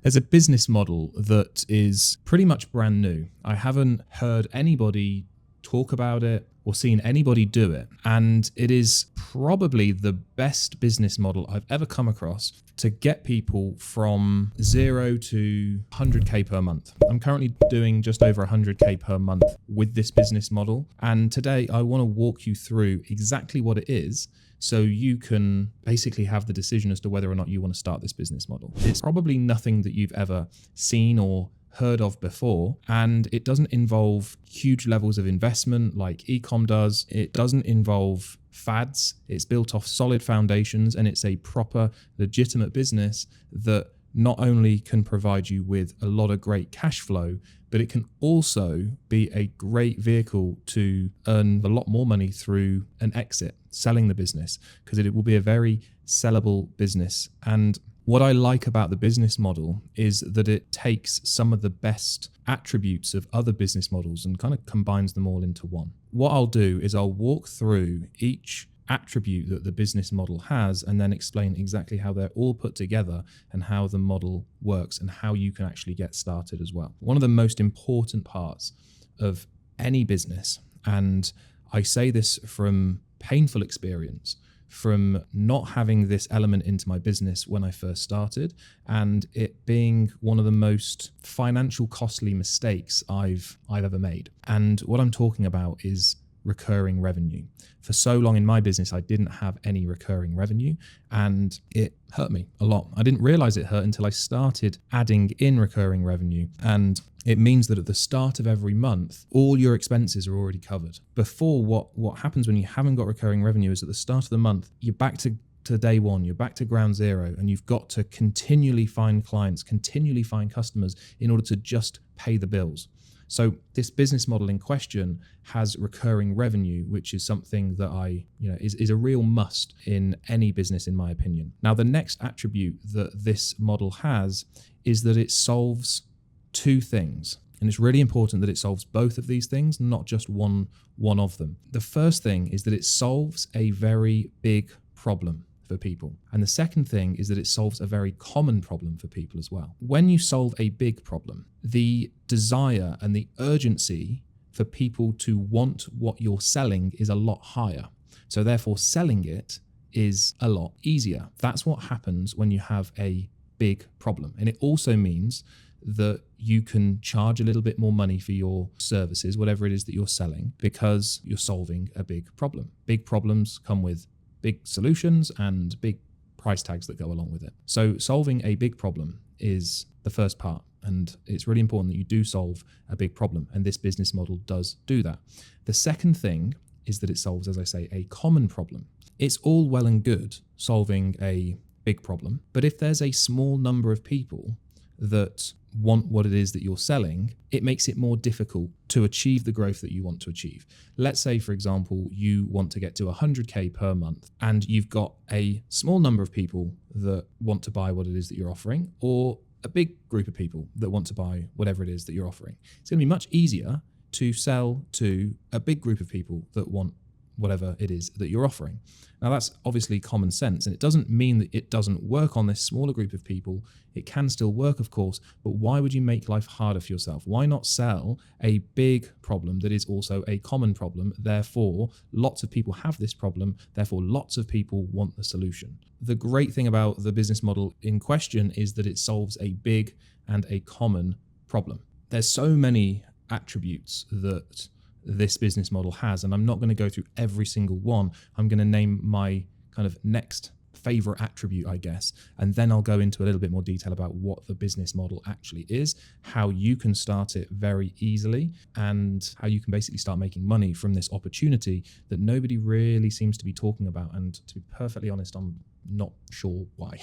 There's a business model that is pretty much brand new. I haven't heard anybody talk about it or seen anybody do it. And it is probably the best business model I've ever come across to get people from 0 to 100K per month. I'm currently doing just over 100K per month with this business model. And today I want to walk you through exactly what it is, so you can basically have the decision as to whether or not you want to start this business model. It's probably nothing that you've ever seen or heard of before, and it doesn't involve huge levels of investment like e-com does. It doesn't involve fads. It's built off solid foundations, and it's a proper, legitimate business that not only can provide you with a lot of great cash flow, but it can also be a great vehicle to earn a lot more money through an exit, selling the business, because it will be a very sellable business. And what I like about the business model is that it takes some of the best attributes of other business models and kind of combines them all into one. What I'll do is I'll walk through each attribute that the business model has and then explain exactly how they're all put together and how the model works and how you can actually get started as well. One of the most important parts of any business, and I say this from painful experience, from not having this element into my business when I first started, and it being one of the most financial costly mistakes I've ever made. And what I'm talking about is recurring revenue. For so long in my business, I didn't have any recurring revenue, and it hurt me a lot. I didn't realize it hurt until I started adding in recurring revenue. And it means that at the start of every month, all your expenses are already covered. Before, what happens when you haven't got recurring revenue is at the start of the month, you're back to day one, you're back to ground zero, and you've got to continually find clients, continually find customers in order to just pay the bills. So this business model in question has recurring revenue, which is something that is a real must in any business, in my opinion. Now, the next attribute that this model has is that it solves two things. And it's really important that it solves both of these things, not just one of them. The first thing is that it solves a very big problem for people. And the second thing is that it solves a very common problem for people as well. When you solve a big problem, the desire and the urgency for people to want what you're selling is a lot higher. So therefore, selling it is a lot easier. That's what happens when you have a big problem. And it also means that you can charge a little bit more money for your services, whatever it is that you're selling, because you're solving a big problem. Big problems come with big solutions and big price tags that go along with it. So solving a big problem is the first part, and it's really important that you do solve a big problem, and this business model does do that. The second thing is that it solves, as I say, a common problem. It's all well and good solving a big problem, but if there's a small number of people that want what it is that you're selling, it makes it more difficult to achieve the growth that you want to achieve. Let's say, for example, you want to get to 100K per month and you've got a small number of people that want to buy what it is that you're offering, or a big group of people that want to buy whatever it is that you're offering. It's going to be much easier to sell to a big group of people that want whatever it is that you're offering. Now, that's obviously common sense, and it doesn't mean that it doesn't work on this smaller group of people. It can still work, of course, but why would you make life harder for yourself? Why not sell a big problem that is also a common problem? Therefore, lots of people have this problem. Therefore, lots of people want the solution. The great thing about the business model in question is that it solves a big and a common problem. There's so many attributes that this business model has, and I'm not going to go through every single one. I'm going to name my kind of next favorite attribute, I guess, and then I'll go into a little bit more detail about what the business model actually is, how you can start it very easily, and how you can basically start making money from this opportunity that nobody really seems to be talking about. And to be perfectly honest, I'm not sure why.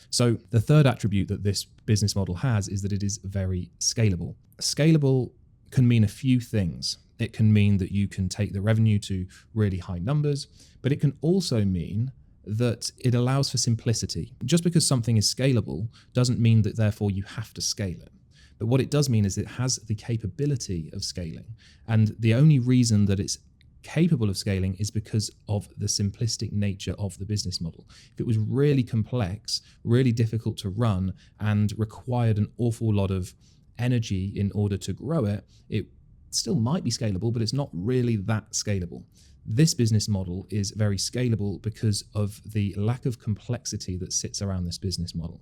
So the third attribute that this business model has is that it is very scalable. Scalable can mean a few things. It can mean that you can take the revenue to really high numbers, but it can also mean that it allows for simplicity. Just because something is scalable doesn't mean that therefore you have to scale it. But what it does mean is it has the capability of scaling. And the only reason that it's capable of scaling is because of the simplistic nature of the business model. If it was really complex, really difficult to run, and required an awful lot of energy in order to grow it, it still might be scalable, but it's not really that scalable. This business model is very scalable because of the lack of complexity that sits around this business model.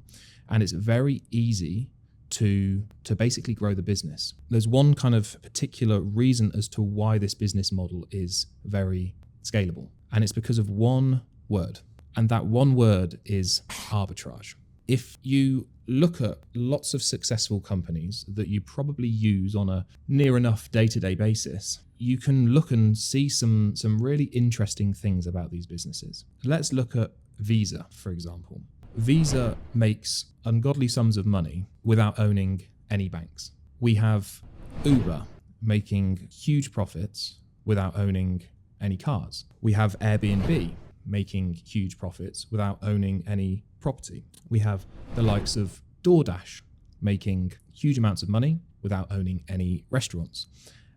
And it's very easy to basically grow the business. There's one kind of particular reason as to why this business model is very scalable, and it's because of one word, and that one word is arbitrage. If you look at lots of successful companies that you probably use on a near enough day-to-day basis, you can look and see some really interesting things about these businesses. Let's look at Visa, for example. Visa makes ungodly sums of money without owning any banks. We have Uber making huge profits without owning any cars. We have Airbnb making huge profits without owning any property. We have the likes of DoorDash making huge amounts of money without owning any restaurants.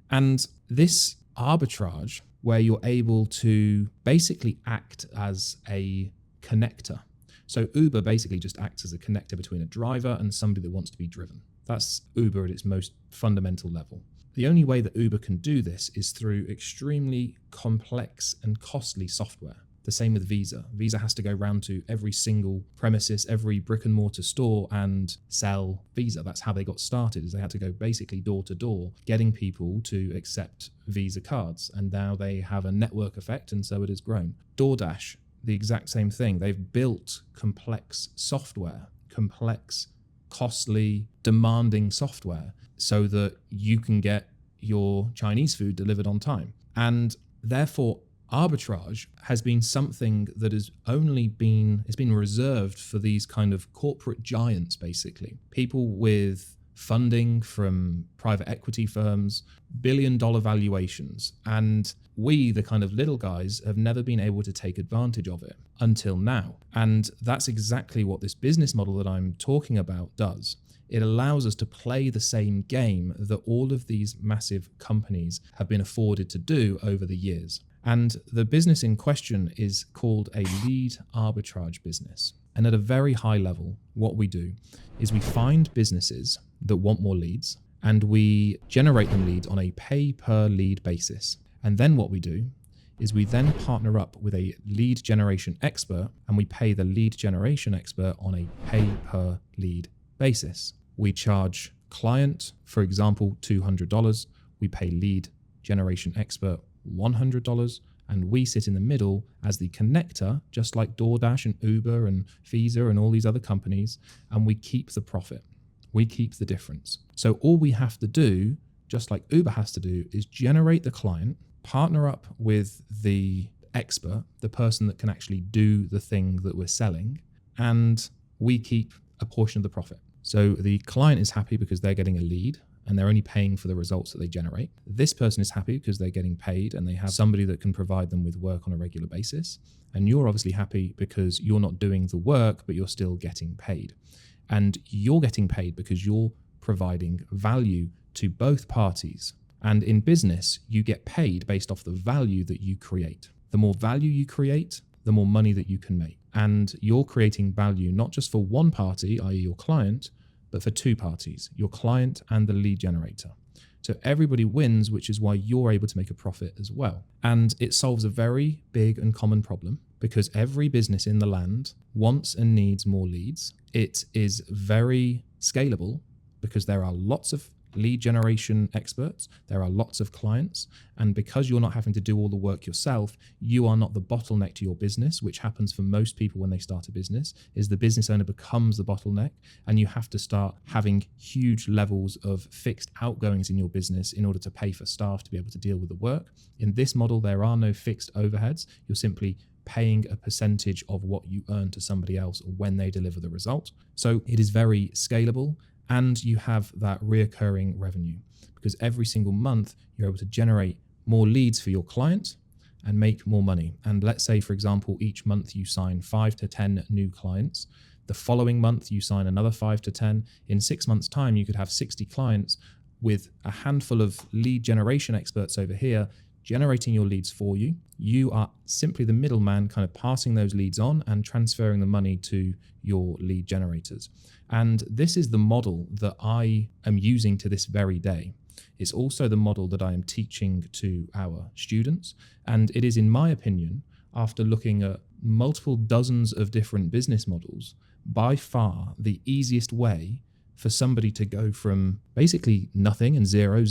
And this arbitrage, where you're able to basically act as a connector. So Uber basically just acts as a connector between a driver and somebody that wants to be driven. That's Uber at its most fundamental level. The only way that Uber can do this is through extremely complex and costly software. The same with Visa. Visa has to go round to every single premises, every brick and mortar store and sell Visa. That's how they got started, is they had to go basically door to door, getting people to accept Visa cards. And now they have a network effect, and so it has grown. DoorDash, the exact same thing. They've built complex software, complex, costly, demanding software so that you can get your Chinese food delivered on time. And therefore, arbitrage has been something that has only been reserved for these kind of corporate giants, basically. People with funding from private equity firms, billion-dollar valuations. And we, the kind of little guys, have never been able to take advantage of it until now. And that's exactly what this business model that I'm talking about does. It allows us to play the same game that all of these massive companies have been afforded to do over the years. And the business in question is called a lead arbitrage business. And at a very high level, what we do is we find businesses that want more leads, and we generate them leads on a pay per lead basis. And then what we do is we then partner up with a lead generation expert, and we pay the lead generation expert on a pay per lead basis. We charge client, for example, $200. We pay lead generation expert $100, and we sit in the middle as the connector, just like DoorDash and Uber and Visa and all these other companies, and we keep the profit. We keep the difference. So all we have to do, just like Uber has to do, is generate the client, partner up with the expert, the person that can actually do the thing that we're selling, and we keep a portion of the profit. So the client is happy because they're getting a lead, and they're only paying for the results that they generate. This person is happy because they're getting paid and they have somebody that can provide them with work on a regular basis. And you're obviously happy because you're not doing the work, but you're still getting paid. And you're getting paid because you're providing value to both parties. And in business, you get paid based off the value that you create. The more value you create, the more money that you can make. And you're creating value not just for one party, i.e. your client, but for two parties, your client and the lead generator. So everybody wins, which is why you're able to make a profit as well. And it solves a very big and common problem because every business in the land wants and needs more leads. It is very scalable because there are lots of lead generation experts, there are lots of clients, and because you're not having to do all the work yourself, you are not the bottleneck to your business, which happens for most people when they start a business, is the business owner becomes the bottleneck, and you have to start having huge levels of fixed outgoings in your business in order to pay for staff to be able to deal with the work. In this model, there are no fixed overheads. You're simply paying a percentage of what you earn to somebody else when they deliver the result. So it is very scalable, and you have that reoccurring revenue because every single month you're able to generate more leads for your client and make more money. And let's say, for example, each month you sign 5 to 10 new clients. The following month you sign another 5 to 10. In 6 months' time, you could have 60 clients with a handful of lead generation experts over here generating your leads for you. You are simply the middleman, kind of passing those leads on and transferring the money to your lead generators. And this is the model that I am using to this very day. It's also the model that I am teaching to our students. And it is, in my opinion, after looking at multiple dozens of different business models, by far the easiest way for somebody to go from basically nothing and zero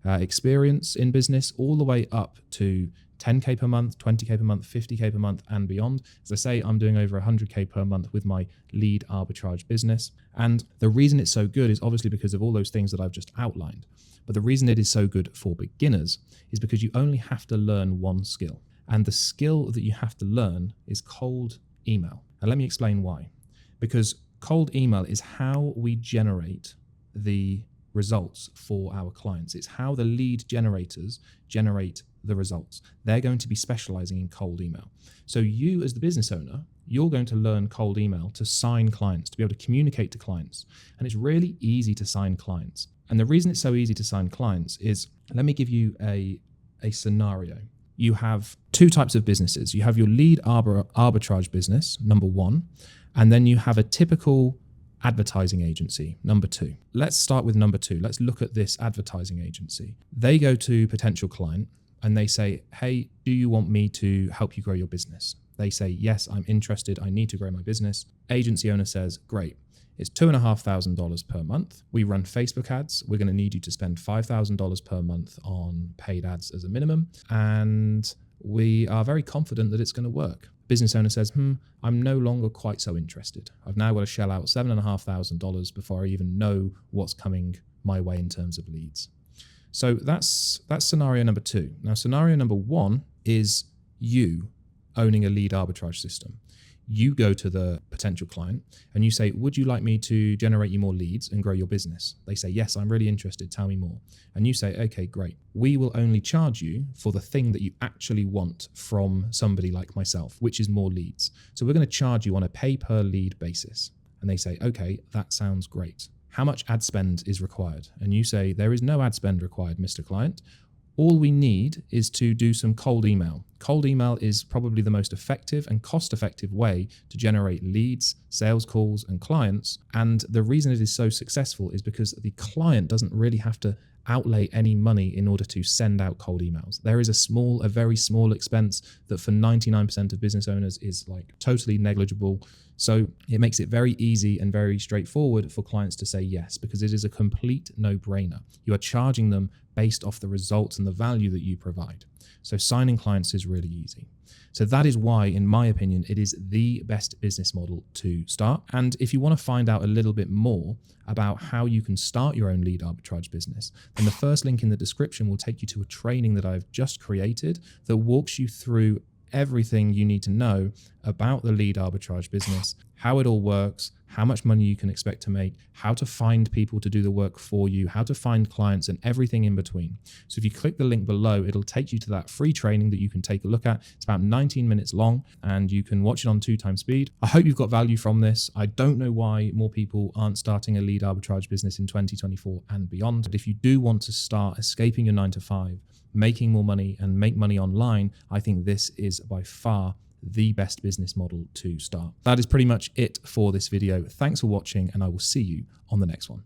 experience in business all the way up to 10K per month, 20K per month, 50K per month and beyond. As I say, I'm doing over 100K per month with my lead arbitrage business. And the reason it's so good is obviously because of all those things that I've just outlined. But the reason it is so good for beginners is because you only have to learn one skill. And the skill that you have to learn is cold email. And let me explain why. Because cold email is how we generate the results for our clients. It's how the lead generators generate the results. They're going to be specializing in cold email. So you, as the business owner, you're going to learn cold email to sign clients, to be able to communicate to clients. And it's really easy to sign clients. And the reason it's so easy to sign clients is, let me give you a scenario. You have two types of businesses. You have your lead arbitrage business, number one, and then you have a typical advertising agency, number two. Let's start with number two. Let's look at this advertising agency. They go to potential client and they say, hey, do you want me to help you grow your business? They say, yes, I'm interested. I need to grow my business. Agency owner says, great. It's $2,500 per month. We run Facebook ads. We're going to need you to spend $5,000 per month on paid ads as a minimum. And we are very confident that it's going to work. Business owner says, I'm no longer quite so interested. I've now got to shell out $7,500 before I even know what's coming my way in terms of leads. So that's scenario number two. Now, scenario number one is you owning a lead arbitrage system. You go to the potential client and you say, would you like me to generate you more leads and grow your business? They say, yes, I'm really interested. Tell me more. And you say, okay, great. We will only charge you for the thing that you actually want from somebody like myself, which is more leads. So we're going to charge you on a pay per lead basis. And they say, okay, that sounds great. How much ad spend is required? And you say, there is no ad spend required, Mr. Client. All we need is to do some cold email. Cold email is probably the most effective and cost-effective way to generate leads, sales calls, and clients. And the reason it is so successful is because the client doesn't really have to outlay any money in order to send out cold emails. There is a very small expense that for 99% of business owners is like totally negligible. So it makes it very easy and very straightforward for clients to say yes, because it is a complete no-brainer. You are charging them based off the results and the value that you provide. So signing clients is really easy. So that is why, in my opinion, it is the best business model to start. And if you want to find out a little bit more about how you can start your own lead arbitrage business, then the first link in the description will take you to a training that I've just created that walks you through everything you need to know about the lead arbitrage business, how it all works, how much money you can expect to make, how to find people to do the work for you, how to find clients, and everything in between. So if you click the link below, it'll take you to that free training that you can take a look at. It's about 19 minutes long and you can watch it on 2x speed. I hope you've got value from this. I don't know why more people aren't starting a lead arbitrage business in 2024 and beyond. But if you do want to start escaping your 9-to-5, making more money and make money online, I think this is by far the best business model to start. That is pretty much it for this video. Thanks for watching, and I will see you on the next one.